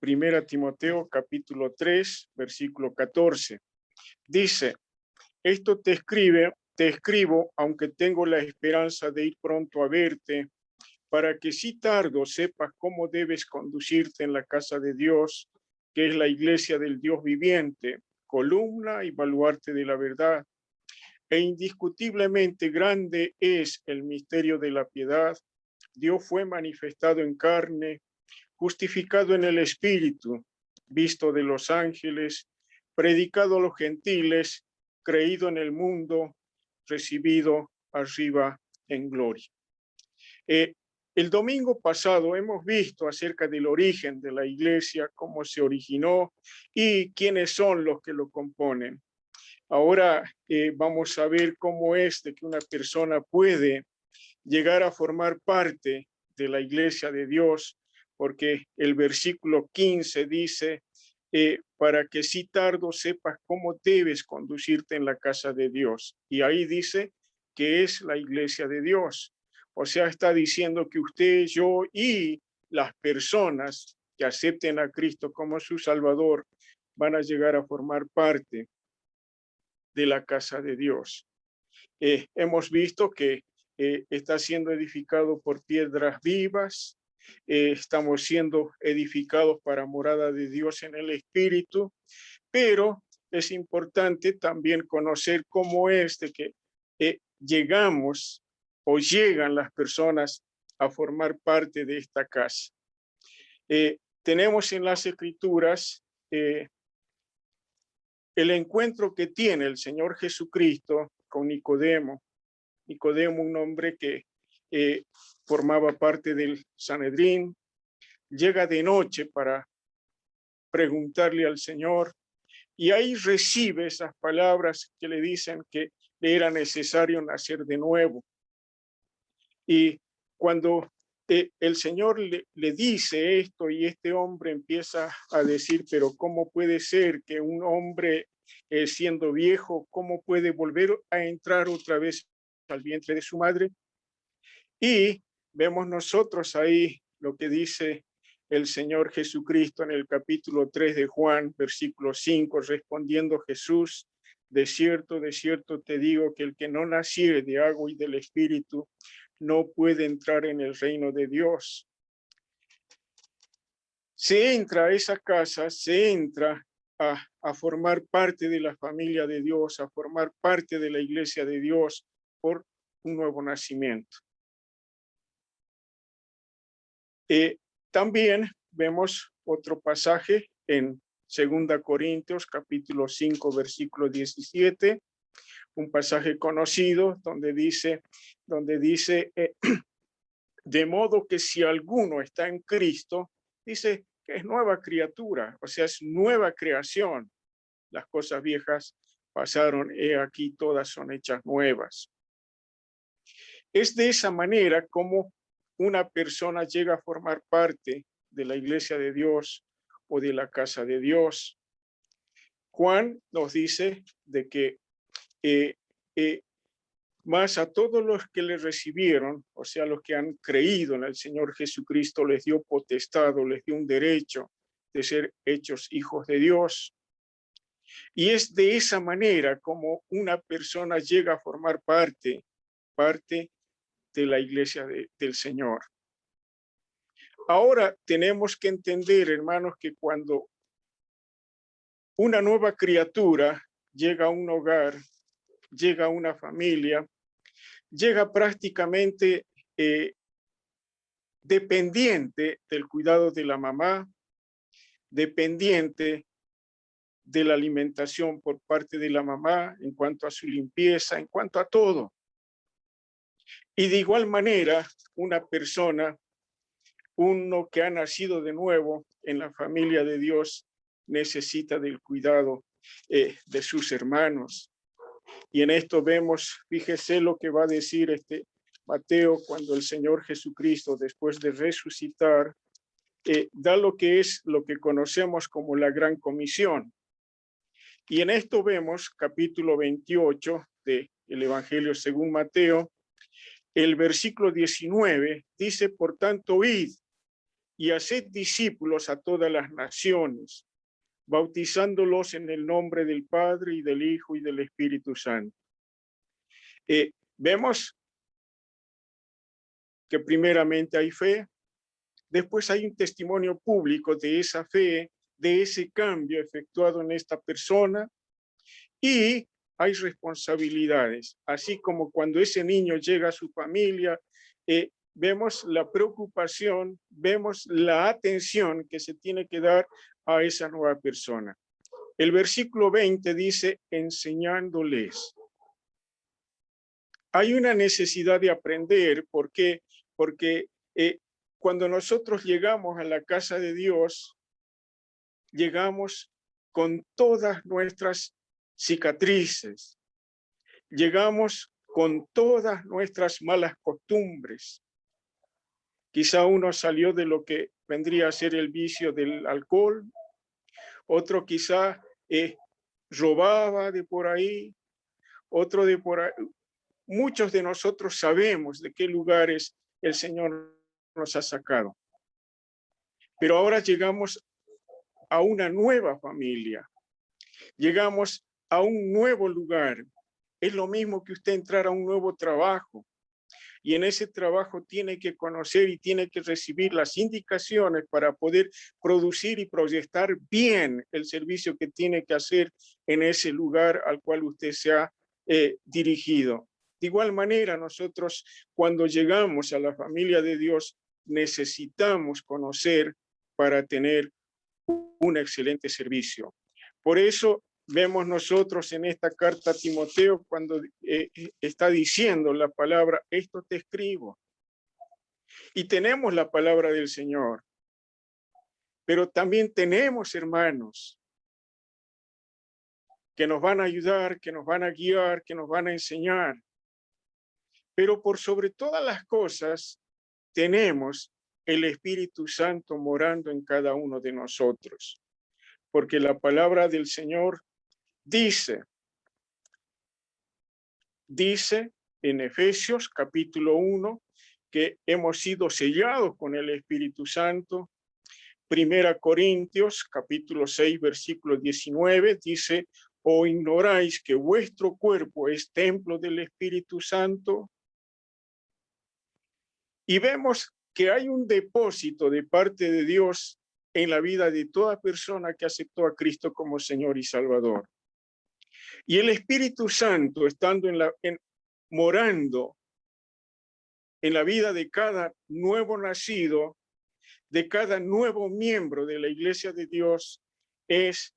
Primera Timoteo capítulo 3, versículo 14. Dice, esto te escribo, aunque tengo la esperanza de ir pronto a verte, para que si tardo sepas cómo debes conducirte en la casa de Dios, que es la iglesia del Dios viviente, columna y baluarte de la verdad. E indiscutiblemente grande es el misterio de la piedad. Dios fue manifestado en carne, justificado en el Espíritu, visto de los ángeles, predicado a los gentiles, creído en el mundo, recibido arriba en gloria. El domingo pasado hemos visto acerca del origen de la iglesia, cómo se originó y quiénes son los que lo componen. Ahora vamos a ver cómo es de que una persona puede llegar a formar parte de la iglesia de Dios, porque el versículo 15 dice, para que si tardo sepas cómo debes conducirte en la casa de Dios. Y ahí dice que es la iglesia de Dios. O sea, está diciendo que usted, yo y las personas que acepten a Cristo como su Salvador van a llegar a formar parte de la casa de Dios. Hemos visto que está siendo edificado por piedras vivas, estamos siendo edificados para morada de Dios en el Espíritu, pero es importante también conocer cómo es de que llegamos o llegan las personas a formar parte de esta casa. Tenemos en las Escrituras el encuentro que tiene el Señor Jesucristo con Nicodemo. Nicodemo, un hombre que formaba parte del Sanedrín, llega de noche para preguntarle al Señor y ahí recibe esas palabras que le dicen que le era necesario nacer de nuevo. Y cuando el Señor le dice esto y este hombre empieza a decir, pero ¿cómo puede ser que un hombre siendo viejo, cómo puede volver a entrar otra vez al vientre de su madre? Y vemos nosotros ahí lo que dice el Señor Jesucristo en el capítulo 3 de Juan, versículo 5, respondiendo Jesús, de cierto te digo que el que no naciere de agua y del Espíritu no puede entrar en el reino de Dios. Se entra a esa casa, se entra a formar parte de la familia de Dios, a formar parte de la iglesia de Dios por un nuevo nacimiento. También vemos otro pasaje en 2 Corintios capítulo 5 versículo 17, un pasaje conocido donde dice de modo que si alguno está en Cristo, dice que es nueva criatura, o sea, es nueva creación. Las cosas viejas pasaron, he aquí todas son hechas nuevas. Es de esa manera como una persona llega a formar parte de la iglesia de Dios o de la casa de Dios. Juan nos dice de que más a todos los que le recibieron, o sea, los que han creído en el Señor Jesucristo, les dio potestad, les dio un derecho de ser hechos hijos de Dios. Y es de esa manera como una persona llega a formar parte de la iglesia del Señor. Ahora tenemos que entender, hermanos, que cuando una nueva criatura llega a un hogar, llega a una familia, llega prácticamente dependiente del cuidado de la mamá, dependiente de la alimentación por parte de la mamá en cuanto a su limpieza, en cuanto a todo. Y de igual manera, una persona, uno que ha nacido de nuevo en la familia de Dios, necesita del cuidado de sus hermanos. Y en esto vemos, fíjese lo que va a decir Mateo cuando el Señor Jesucristo, después de resucitar, da lo que es lo que conocemos como la Gran Comisión. Y en esto vemos capítulo 28 del Evangelio según Mateo, el versículo 19 dice, por tanto, id y haced discípulos a todas las naciones, bautizándolos en el nombre del Padre y del Hijo y del Espíritu Santo. Vemos que primeramente hay fe, después hay un testimonio público de esa fe, de ese cambio efectuado en esta persona, y hay responsabilidades, así como cuando ese niño llega a su familia, vemos la preocupación, vemos la atención que se tiene que dar a esa nueva persona. El versículo 20 dice, enseñándoles. Hay una necesidad de aprender, ¿por qué? Porque cuando nosotros llegamos a la casa de Dios, llegamos con todas nuestras cicatrices, llegamos con todas nuestras malas costumbres. Quizá uno salió de lo que vendría a ser el vicio del alcohol, otro quizá robaba de por ahí, otro de por ahí. Muchos de nosotros sabemos de qué lugares el Señor nos ha sacado. Pero ahora llegamos a una nueva familia, llegamos a un nuevo lugar. Es lo mismo que usted entrar a un nuevo trabajo, y en ese trabajo tiene que conocer y tiene que recibir las indicaciones para poder producir y proyectar bien el servicio que tiene que hacer en ese lugar al cual usted se ha dirigido. De igual manera, nosotros cuando llegamos a la familia de Dios necesitamos conocer para tener un excelente servicio. Por eso vemos nosotros en esta carta a Timoteo cuando está diciendo la palabra, esto te escribo. Y tenemos la palabra del Señor. Pero también tenemos hermanos que nos van a ayudar, que nos van a guiar, que nos van a enseñar. Pero por sobre todas las cosas, tenemos el Espíritu Santo morando en cada uno de nosotros. Porque la palabra del Señor dice en Efesios capítulo 1 que hemos sido sellados con el Espíritu Santo. Primera Corintios capítulo 6 versículo 19 dice, ¿o ignoráis que vuestro cuerpo es templo del Espíritu Santo? Y vemos que hay un depósito de parte de Dios en la vida de toda persona que aceptó a Cristo como Señor y Salvador. Y el Espíritu Santo, estando morando en la vida de cada nuevo nacido, de cada nuevo miembro de la Iglesia de Dios, es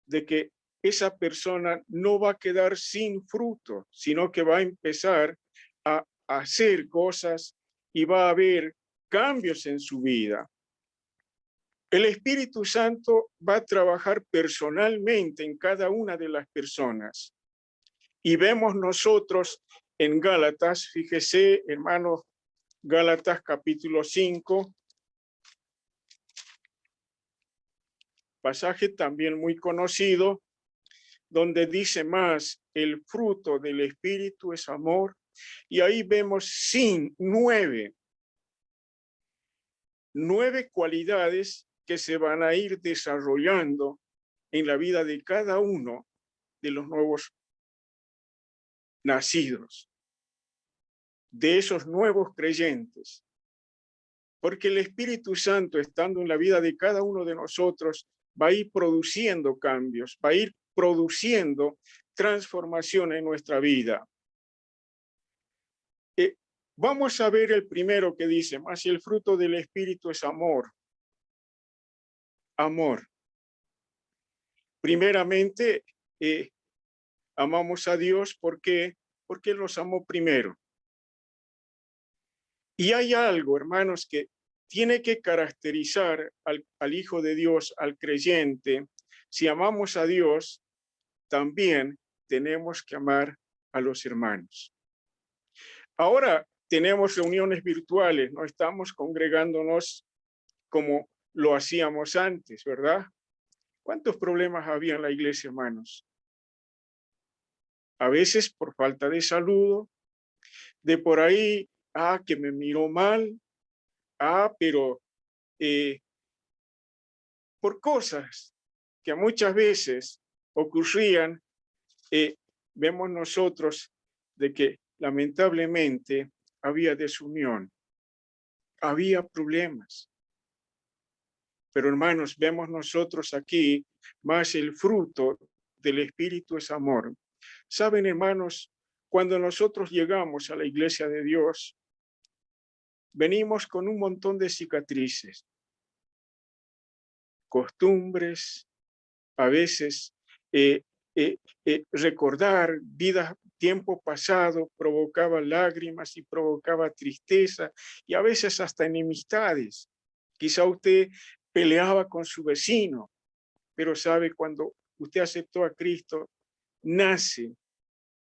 de que esa persona no va a quedar sin fruto, sino que va a empezar a hacer cosas y va a haber cambios en su vida. El Espíritu Santo va a trabajar personalmente en cada una de las personas. Y vemos nosotros en Gálatas, fíjese, hermanos, Gálatas capítulo 5, pasaje también muy conocido, donde dice más, el fruto del Espíritu es amor, y ahí vemos nueve cualidades que se van a ir desarrollando en la vida de cada uno de los nuevos nacidos, de esos nuevos creyentes. Porque el Espíritu Santo, estando en la vida de cada uno de nosotros, va a ir produciendo cambios, va a ir produciendo transformación en nuestra vida. Vamos a ver el primero que dice, más el fruto del Espíritu es amor. Amor. Primeramente, amamos a Dios porque Él nos amó primero. Y hay algo, hermanos, que tiene que caracterizar al Hijo de Dios, al creyente. Si amamos a Dios, también tenemos que amar a los hermanos. Ahora tenemos reuniones virtuales, no estamos congregándonos como lo hacíamos antes, ¿verdad? ¿Cuántos problemas había en la iglesia, hermanos? A veces por falta de saludo, de por ahí, que me miró mal, pero eh, por cosas que muchas veces ocurrían, vemos nosotros de que lamentablemente había desunión, había problemas. Pero hermanos, vemos nosotros aquí más el fruto del Espíritu es amor. Saben, hermanos, cuando nosotros llegamos a la iglesia de Dios, venimos con un montón de cicatrices, costumbres, a veces eh, recordar vidas, tiempo pasado provocaba lágrimas y provocaba tristeza y a veces hasta enemistades. Quizá usted peleaba con su vecino, pero sabe, cuando usted aceptó a Cristo, nace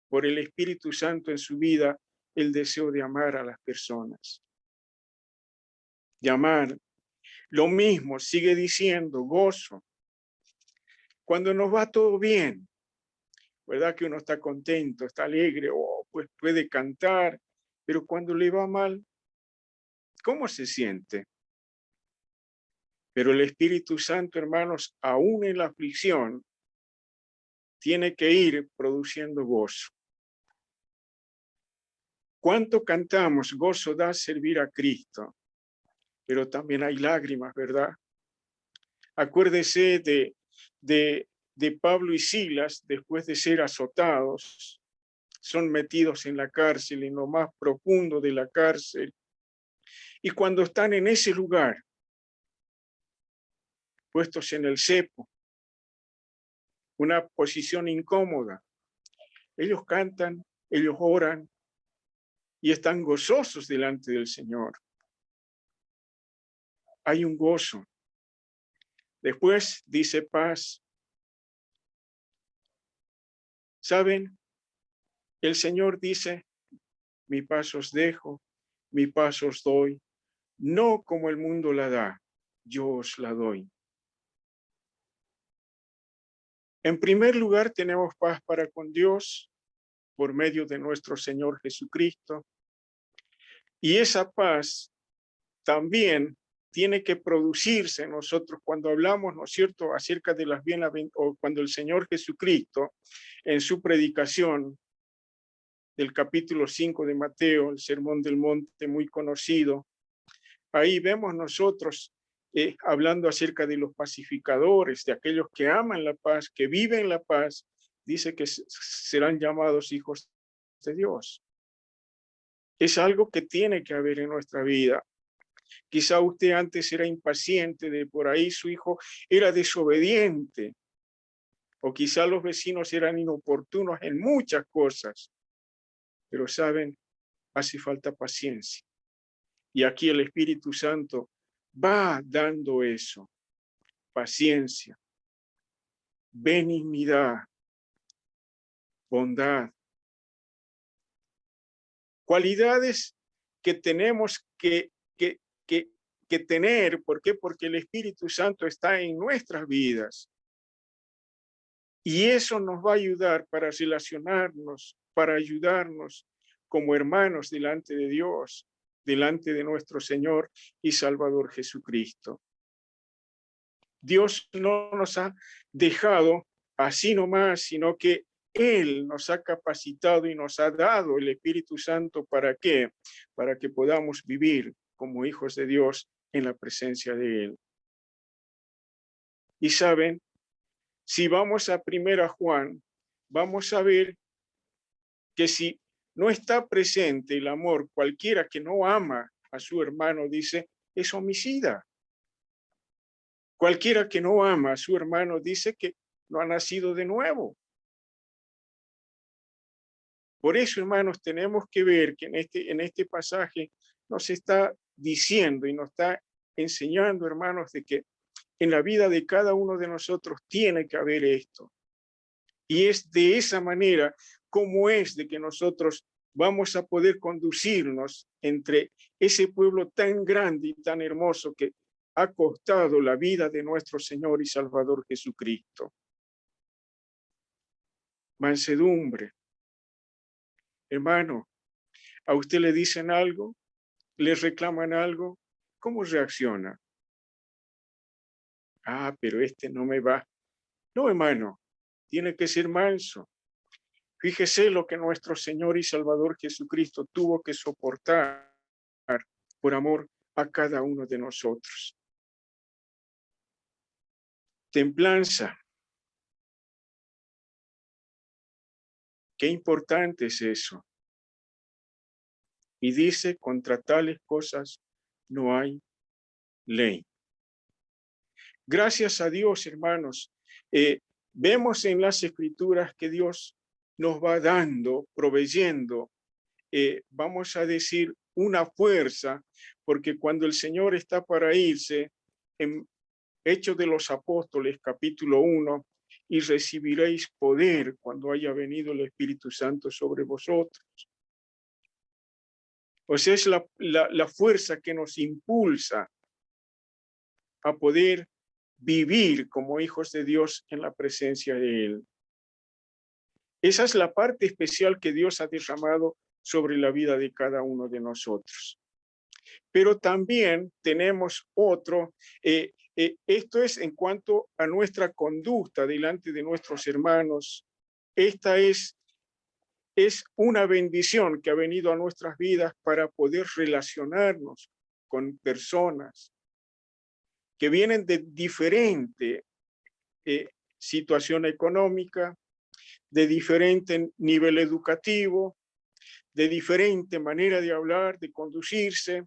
por el Espíritu Santo en su vida el deseo de amar a las personas. De amar. Lo mismo sigue diciendo, gozo. Cuando nos va todo bien, ¿verdad? Que uno está contento, está alegre, pues puede cantar, pero cuando le va mal, ¿cómo se siente? Pero el Espíritu Santo, hermanos, aún en la aflicción, tiene que ir produciendo gozo. ¿Cuánto cantamos? Gozo da servir a Cristo, pero también hay lágrimas, ¿verdad? Acuérdese de Pablo y Silas, después de ser azotados, son metidos en la cárcel, en lo más profundo de la cárcel. Y cuando están en ese lugar, puestos en el cepo, una posición incómoda, ellos cantan, ellos oran y están gozosos delante del Señor. Hay un gozo. Después dice paz. ¿Saben? El Señor dice, mi paz os dejo, mi paz os doy, no como el mundo la da, yo os la doy. En primer lugar, tenemos paz para con Dios por medio de nuestro Señor Jesucristo. Y esa paz también tiene que producirse en nosotros cuando hablamos, ¿no es cierto?, acerca de las bienaventuranzas, o cuando el Señor Jesucristo, en su predicación del capítulo 5 de Mateo, el Sermón del Monte muy conocido, ahí vemos nosotros hablando acerca de los pacificadores, de aquellos que aman la paz, que viven la paz, dice que serán llamados hijos de Dios. Es algo que tiene que haber en nuestra vida. Quizá usted antes era impaciente, de por ahí su hijo era desobediente, o quizá los vecinos eran inoportunos en muchas cosas, pero saben, hace falta paciencia. Y aquí el Espíritu Santo va dando eso, paciencia, benignidad, bondad, cualidades que tenemos que tener. ¿Por qué? Porque el Espíritu Santo está en nuestras vidas. Y eso nos va a ayudar para relacionarnos, para ayudarnos como hermanos delante de Dios, delante de nuestro Señor y Salvador Jesucristo. Dios no nos ha dejado así nomás, sino que Él nos ha capacitado y nos ha dado el Espíritu Santo. ¿Para qué? Para que podamos vivir como hijos de Dios en la presencia de Él. Y saben, si vamos a 1 Juan, vamos a ver que si no está presente el amor, cualquiera que no ama a su hermano, dice, es homicida. Cualquiera que no ama a su hermano dice que no ha nacido de nuevo. Por eso, hermanos, tenemos que ver que en este pasaje nos está diciendo y nos está enseñando, hermanos, de que en la vida de cada uno de nosotros tiene que haber esto. Y es de esa manera como es de que nosotros vamos a poder conducirnos entre ese pueblo tan grande y tan hermoso que ha costado la vida de nuestro Señor y Salvador Jesucristo. Mansedumbre. Hermano, ¿a usted le dicen algo? ¿Le reclaman algo? ¿Cómo reacciona? Ah, pero este no me va. No, hermano, tiene que ser manso. Fíjese lo que nuestro Señor y Salvador Jesucristo tuvo que soportar por amor a cada uno de nosotros. Templanza. Qué importante es eso. Y dice, contra tales cosas no hay ley. Gracias a Dios, hermanos, vemos en las Escrituras que Dios nos va dando, proveyendo, vamos a decir, una fuerza, porque cuando el Señor está para irse, en Hechos de los Apóstoles, capítulo 1, y recibiréis poder cuando haya venido el Espíritu Santo sobre vosotros. O sea, es la fuerza que nos impulsa a poder vivir como hijos de Dios en la presencia de Él. Esa es la parte especial que Dios ha derramado sobre la vida de cada uno de nosotros. Pero también tenemos otro, esto es en cuanto a nuestra conducta delante de nuestros hermanos. Esta es una bendición que ha venido a nuestras vidas para poder relacionarnos con personas que vienen de diferente situación económica, de diferente nivel educativo, de diferente manera de hablar, de conducirse,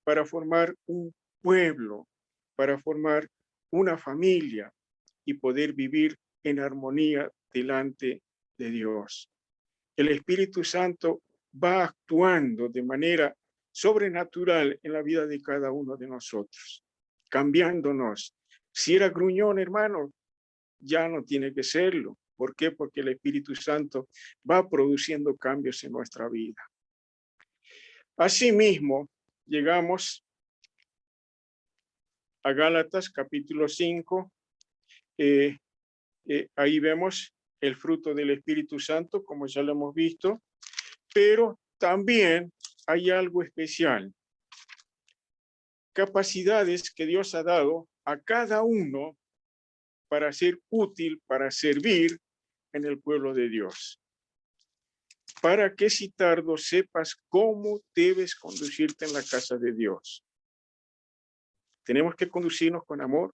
para formar un pueblo, para formar una familia y poder vivir en armonía delante de Dios. El Espíritu Santo va actuando de manera sobrenatural en la vida de cada uno de nosotros, cambiándonos. Si era gruñón, hermano, ya no tiene que serlo. ¿Por qué? Porque el Espíritu Santo va produciendo cambios en nuestra vida. Asimismo, llegamos a Gálatas capítulo 5. Ahí vemos el fruto del Espíritu Santo, como ya lo hemos visto, pero también hay algo especial. Capacidades que Dios ha dado a cada uno para ser útil, para servir en el pueblo de Dios. Para que si tardo sepas cómo debes conducirte en la casa de Dios. Tenemos que conducirnos con amor,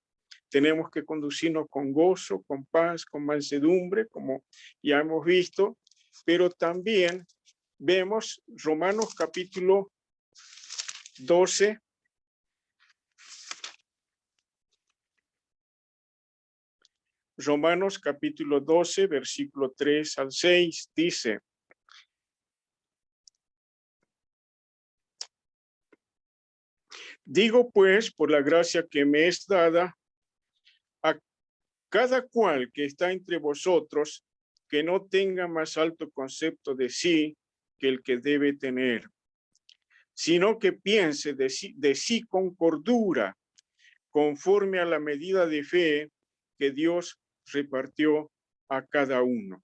tenemos que conducirnos con gozo, con paz, con mansedumbre, como ya hemos visto, pero también vemos Romanos capítulo 12, Romanos capítulo 12, versículo 3 al 6, dice: digo pues, por la gracia que me es dada, a cada cual que está entre vosotros, que no tenga más alto concepto de sí que el que debe tener, sino que piense de sí con cordura, conforme a la medida de fe que Dios repartió a cada uno.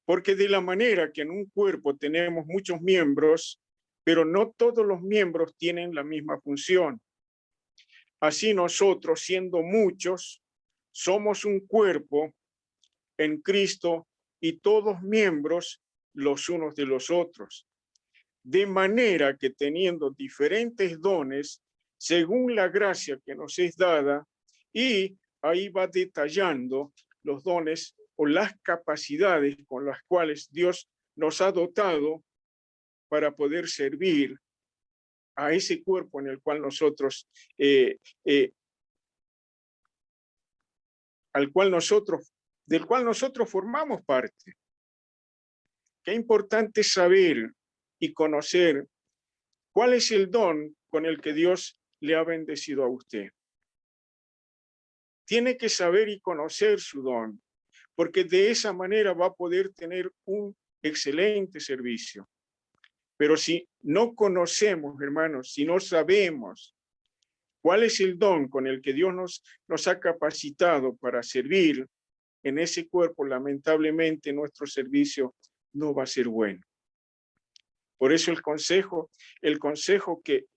Porque de la manera que en un cuerpo tenemos muchos miembros, pero no todos los miembros tienen la misma función. Así nosotros, siendo muchos, somos un cuerpo en Cristo y todos miembros los unos de los otros. De manera que teniendo diferentes dones, según la gracia que nos es dada, y ahí va detallando los dones o las capacidades con las cuales Dios nos ha dotado para poder servir a ese cuerpo en el cual nosotros, del cual nosotros formamos parte. Qué importante saber y conocer cuál es el don con el que Dios le ha bendecido a usted. Tiene que saber y conocer su don, porque de esa manera va a poder tener un excelente servicio. Pero si no conocemos, hermanos, si no sabemos cuál es el don con el que Dios nos ha capacitado para servir en ese cuerpo, lamentablemente nuestro servicio no va a ser bueno. Por eso el consejo que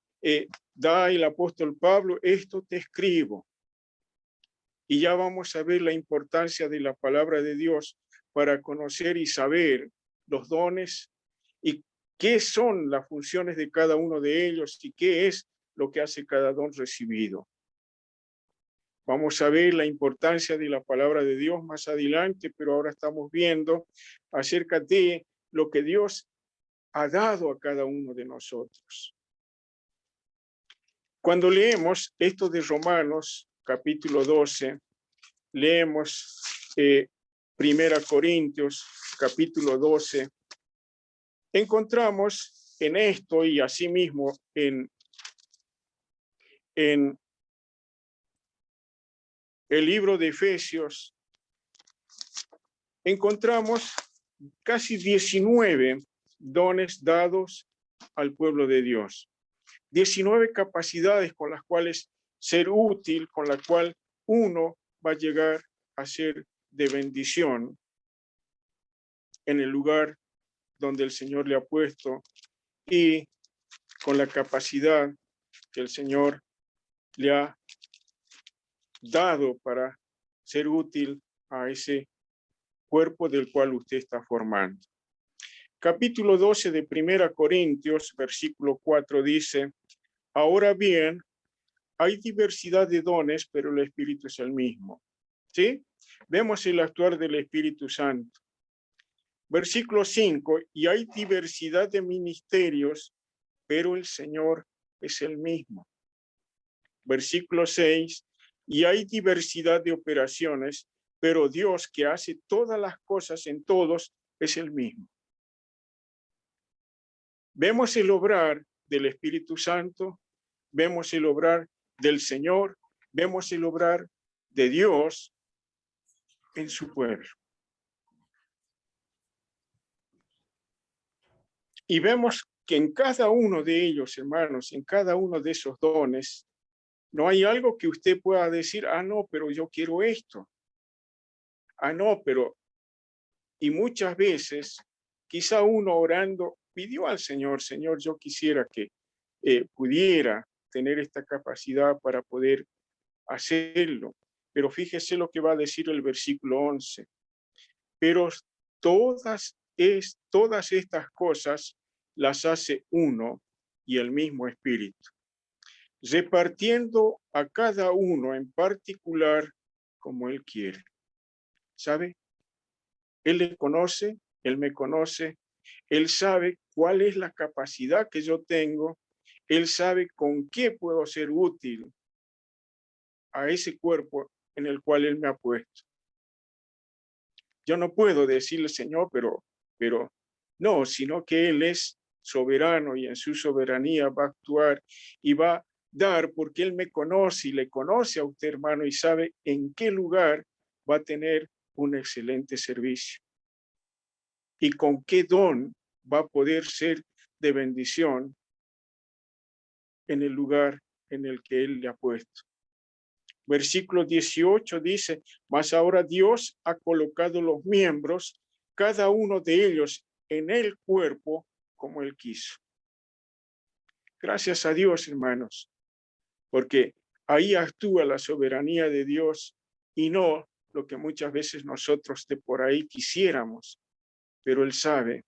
da el apóstol Pablo: esto te escribo Y ya vamos a ver la importancia de la palabra de Dios para conocer y saber los dones y qué son las funciones de cada uno de ellos y qué es lo que hace cada don recibido. Vamos a ver la importancia de la palabra de Dios más adelante, pero ahora estamos viendo acerca de lo que Dios ha dado a cada uno de nosotros. Cuando leemos esto de Romanos, capítulo 12, leemos 1 Corintios, capítulo 12, encontramos en esto y asimismo en el libro de Efesios, encontramos casi 19 dones dados al pueblo de Dios. 19 capacidades con las cuales ser útil, con la cual uno va a llegar a ser de bendición en el lugar donde el Señor le ha puesto y con la capacidad que el Señor le ha dado para ser útil a ese cuerpo del cual usted está formando. Capítulo 12 de 1 Corintios, versículo 4 dice, ahora bien, hay diversidad de dones, pero el Espíritu es el mismo. ¿Sí? Vemos el actuar del Espíritu Santo. Versículo 5, y hay diversidad de ministerios, pero el Señor es el mismo. Versículo 6, y hay diversidad de operaciones, pero Dios que hace todas las cosas en todos es el mismo. Vemos el obrar del Espíritu Santo, vemos el obrar del Señor, vemos el obrar de Dios en su pueblo. Y vemos que en cada uno de ellos, hermanos, en cada uno de esos dones, no hay algo que usted pueda decir, ah, no, pero yo quiero esto. Ah, no, pero... Y muchas veces, quizá uno orando, pidió al Señor, Señor, yo quisiera que pudiera tener esta capacidad para poder hacerlo. Pero fíjese lo que va a decir el versículo 11. Pero todas estas cosas las hace uno y el mismo Espíritu, repartiendo a cada uno en particular como Él quiere. ¿Sabe? Él le conoce, Él me conoce, Él sabe cuál es la capacidad que yo tengo, Él sabe con qué puedo ser útil a ese cuerpo en el cual Él me ha puesto. Yo no puedo decirle, Señor, pero no, sino que Él es soberano y en su soberanía va a actuar y va a dar porque Él me conoce y le conoce a usted, hermano, y sabe en qué lugar va a tener un excelente servicio y con qué don va a poder ser de bendición en el lugar en el que Él le ha puesto. Versículo 18 dice, mas ahora Dios ha colocado los miembros, cada uno de ellos en el cuerpo como Él quiso. Gracias a Dios, hermanos, porque ahí actúa la soberanía de Dios y no lo que muchas veces nosotros de por ahí quisiéramos, pero Él sabe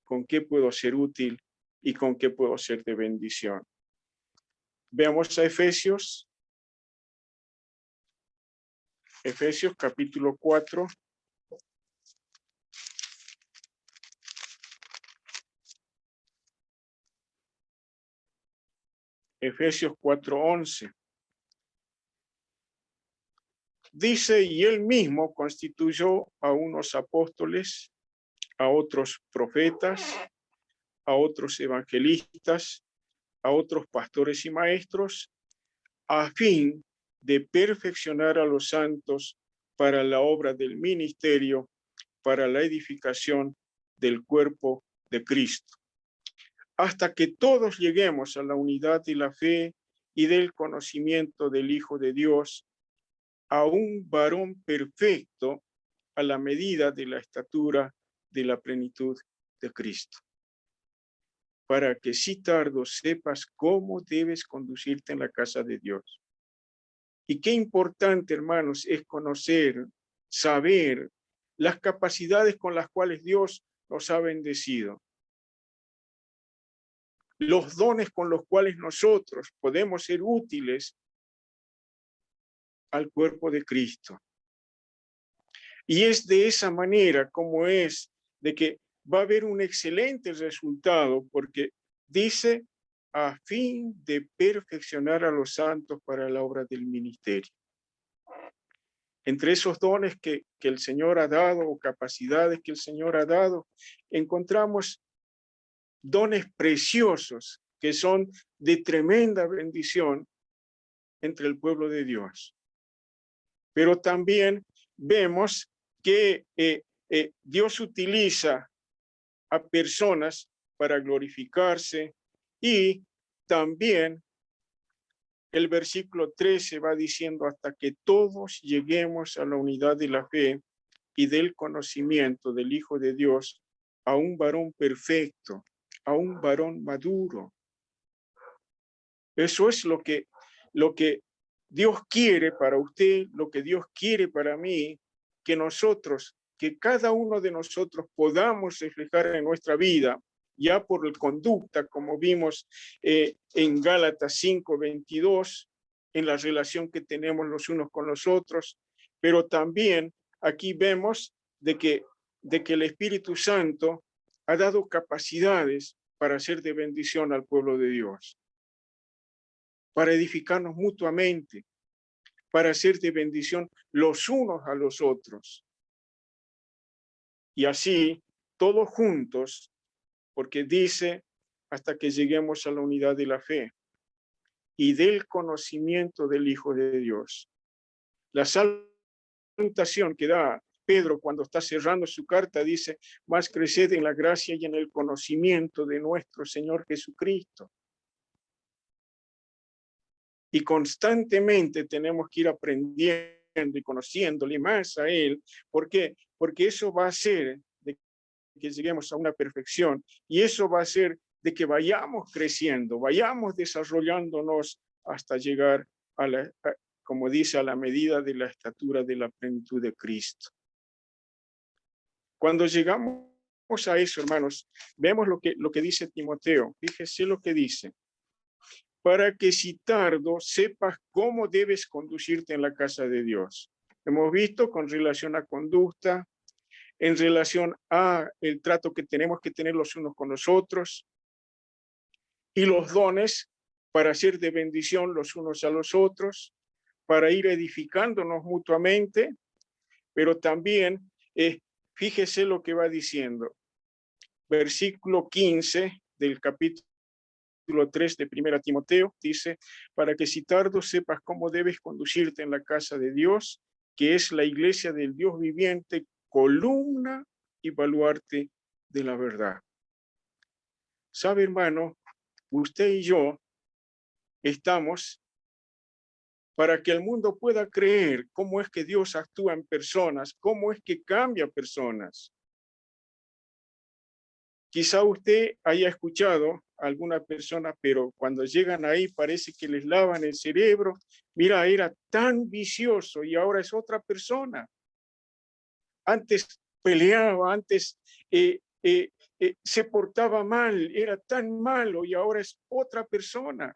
con qué puedo ser útil y con qué puedo ser de bendición. Veamos a Efesios capítulo 4. Efesios 4:11. Dice, y Él mismo constituyó a unos apóstoles, a otros profetas, a otros evangelistas, a otros pastores y maestros, a fin de perfeccionar a los santos para la obra del ministerio, para la edificación del cuerpo de Cristo, hasta que todos lleguemos a la unidad de la fe y del conocimiento del Hijo de Dios, a un varón perfecto a la medida de la estatura de la plenitud de Cristo, para que si tardo sepas cómo debes conducirte en la casa de Dios, Y qué importante, hermanos, es conocer, saber las capacidades con las cuales Dios nos ha bendecido. Los dones con los cuales nosotros podemos ser útiles al cuerpo de Cristo. Y es de esa manera como es de que va a haber un excelente resultado, porque dice a fin de perfeccionar a los santos para la obra del ministerio. Entre esos dones que el Señor ha dado o capacidades que el Señor ha dado, encontramos dones preciosos que son de tremenda bendición entre el pueblo de Dios. Pero también vemos que Dios utiliza a personas para glorificarse, y también el versículo 13 va diciendo hasta que todos lleguemos a la unidad de la fe y del conocimiento del Hijo de Dios, a un varón perfecto, a un varón maduro. Eso es lo que Dios quiere para usted, lo que Dios quiere para mí, que nosotros, que cada uno de nosotros podamos reflejar en nuestra vida, ya por la conducta, como vimos en Gálatas 5:22, en la relación que tenemos los unos con los otros, pero también aquí vemos de que el Espíritu Santo ha dado capacidades para ser de bendición al pueblo de Dios, para edificarnos mutuamente, para ser de bendición los unos a los otros. Y así, todos juntos, porque dice, hasta que lleguemos a la unidad de la fe y del conocimiento del Hijo de Dios. La salutación que da Pedro cuando está cerrando su carta dice, más creced en la gracia y en el conocimiento de nuestro Señor Jesucristo. Y constantemente tenemos que ir aprendiendo y conociéndole más a Él. ¿Por qué? Porque eso va a hacer de que lleguemos a una perfección, y eso va a hacer de que vayamos creciendo, vayamos desarrollándonos hasta llegar a como dice, a la medida de la estatura de la plenitud de Cristo. Cuando llegamos a eso, hermanos, vemos lo que dice Timoteo. Fíjese lo que dice. Para que si tardo sepas cómo debes conducirte en la casa de Dios. Hemos visto con relación a conducta, en relación a el trato que tenemos que tener los unos con los otros, y los dones para hacer de bendición los unos a los otros, para ir edificándonos mutuamente, pero también, fíjese lo que va diciendo, versículo 15 del capítulo 3 de 1 Timoteo, dice, para que si tardo sepas cómo debes conducirte en la casa de Dios, que es la iglesia del Dios viviente, columna y baluarte de la verdad. ¿Sabe, hermano? Usted y yo estamos para que el mundo pueda creer cómo es que Dios actúa en personas, cómo es que cambia personas. Quizá usted haya escuchado a alguna persona, pero cuando llegan ahí parece que les lavan el cerebro. Mira, era tan vicioso y ahora es otra persona. Antes peleaba, antes se portaba mal, era tan malo y ahora es otra persona.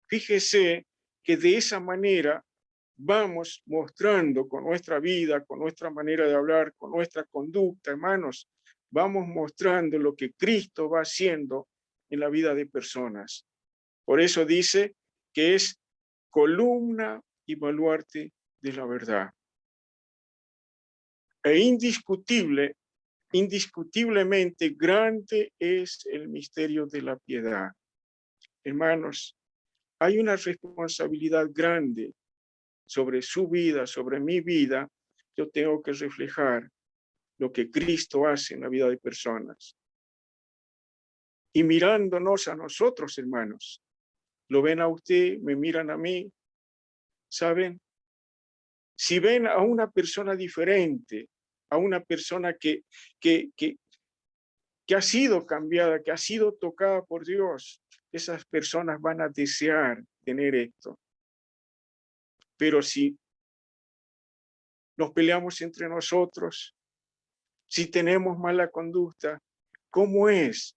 Fíjese que de esa manera vamos mostrando con nuestra vida, con nuestra manera de hablar, con nuestra conducta, hermanos, vamos mostrando lo que Cristo va haciendo en la vida de personas. Por eso dice que es columna y baluarte de la verdad. E indiscutiblemente grande es el misterio de la piedad. Hermanos, hay una responsabilidad grande sobre su vida, sobre mi vida. Yo tengo que reflejar lo que Cristo hace en la vida de personas. Y mirándonos a nosotros, hermanos, lo ven a usted, me miran a mí, ¿saben? Si ven a una persona diferente, a una persona que ha sido cambiada, que ha sido tocada por Dios, esas personas van a desear tener esto. Pero si nos peleamos entre nosotros, si tenemos mala conducta, ¿cómo es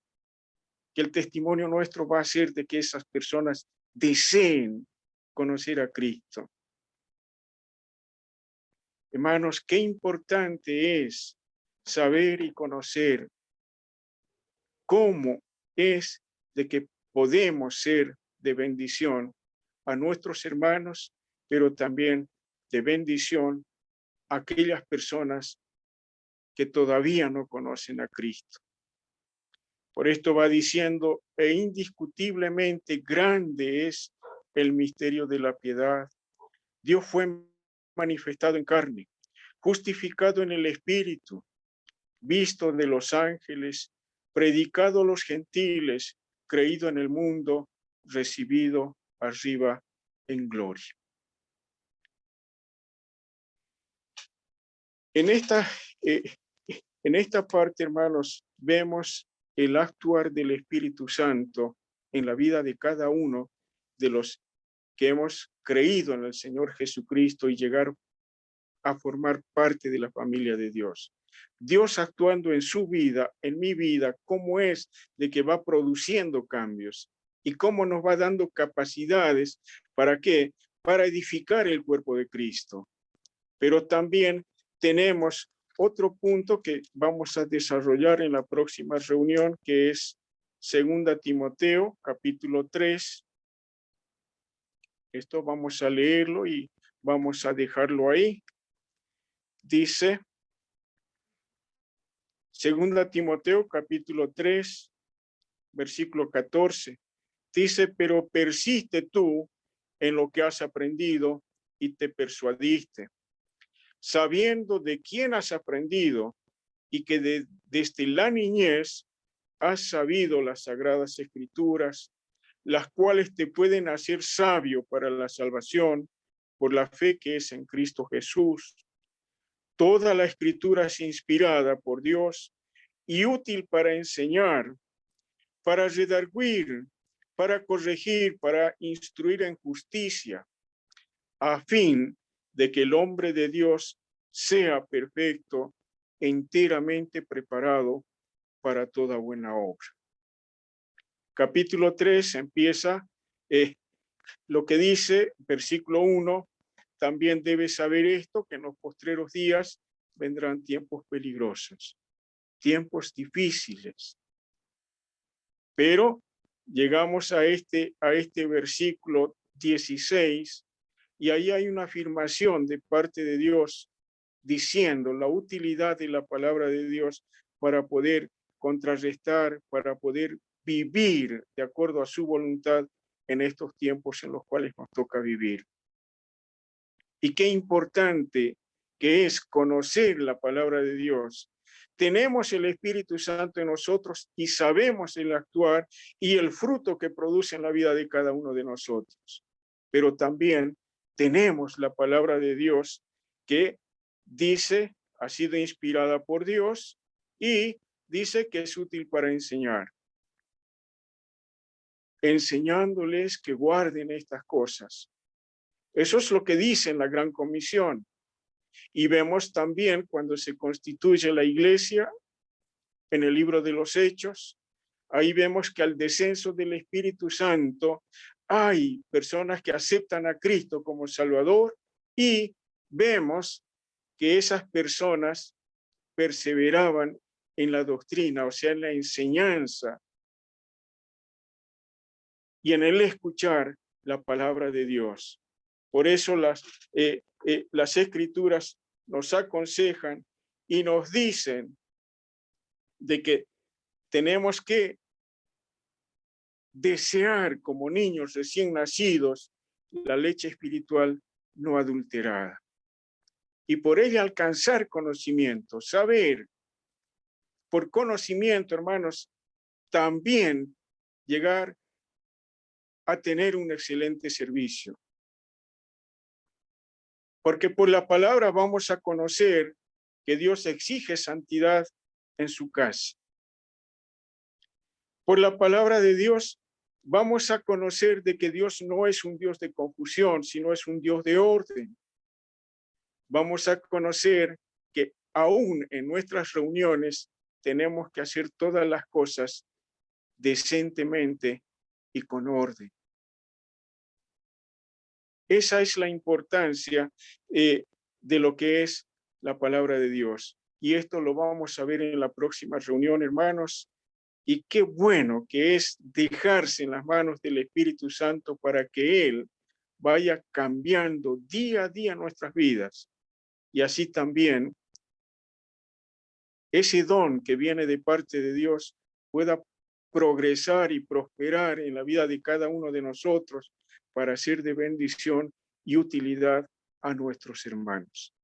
que el testimonio nuestro va a ser de que esas personas deseen conocer a Cristo? Hermanos, qué importante es saber y conocer cómo es de que podemos ser de bendición a nuestros hermanos, pero también de bendición a aquellas personas que todavía no conocen a Cristo. Por esto va diciendo, e indiscutiblemente grande es el misterio de la piedad. Dios fue manifestado en carne, justificado en el Espíritu, visto de los ángeles, predicado a los gentiles, creído en el mundo, recibido arriba en gloria. En esta parte, hermanos, vemos el actuar del Espíritu Santo en la vida de cada uno de los que hemos creído en el Señor Jesucristo y llegar a formar parte de la familia de Dios. Dios actuando en su vida, en mi vida, cómo es de que va produciendo cambios y cómo nos va dando capacidades, ¿para qué? Para edificar el cuerpo de Cristo. Pero también tenemos otro punto que vamos a desarrollar en la próxima reunión, que es 2 Timoteo, capítulo 3. Esto vamos a leerlo y vamos a dejarlo ahí. Dice, 2 Timoteo, capítulo 3, versículo 14. Dice, pero persiste tú en lo que has aprendido y te persuadiste, sabiendo de quién has aprendido y que desde la niñez has sabido las sagradas escrituras, las cuales te pueden hacer sabio para la salvación por la fe que es en Cristo Jesús. Toda la escritura es inspirada por Dios y útil para enseñar, para redarguir, para corregir, para instruir en justicia, a fin de que el hombre de Dios sea perfecto, enteramente preparado para toda buena obra. Capítulo 3 empieza lo que dice, versículo 1, también debes saber esto, que en los postreros días vendrán tiempos peligrosos, tiempos difíciles. Pero llegamos a este versículo 16 y ahí hay una afirmación de parte de Dios diciendo la utilidad de la palabra de Dios para poder contrarrestar, para poder vivir de acuerdo a su voluntad en estos tiempos en los cuales nos toca vivir. Y qué importante que es conocer la palabra de Dios. Tenemos el Espíritu Santo en nosotros y sabemos el actuar y el fruto que produce en la vida de cada uno de nosotros. Pero también tenemos la palabra de Dios que dice, ha sido inspirada por Dios y dice que es útil para enseñar. Enseñándoles que guarden estas cosas. Eso es lo que dice en la Gran Comisión. Y vemos también cuando se constituye la iglesia, en el libro de los Hechos, ahí vemos que al descenso del Espíritu Santo hay personas que aceptan a Cristo como Salvador y vemos que esas personas perseveraban en la doctrina, o sea, en la enseñanza y en el escuchar la palabra de Dios. Por eso las Escrituras nos aconsejan y nos dicen de que tenemos que desear como niños recién nacidos la leche espiritual no adulterada. Y por ella alcanzar conocimiento, saber, por conocimiento, hermanos, también llegar a tener un excelente servicio. Porque por la palabra vamos a conocer que Dios exige santidad en su casa. Por la palabra de Dios vamos a conocer de que Dios no es un Dios de confusión, sino es un Dios de orden. Vamos a conocer que aún en nuestras reuniones tenemos que hacer todas las cosas decentemente y con orden. Esa es la importancia de lo que es la palabra de Dios. Y esto lo vamos a ver en la próxima reunión, hermanos. Y qué bueno que es dejarse en las manos del Espíritu Santo para que Él vaya cambiando día a día nuestras vidas. Y así también ese don que viene de parte de Dios pueda progresar y prosperar en la vida de cada uno de nosotros para ser de bendición y utilidad a nuestros hermanos.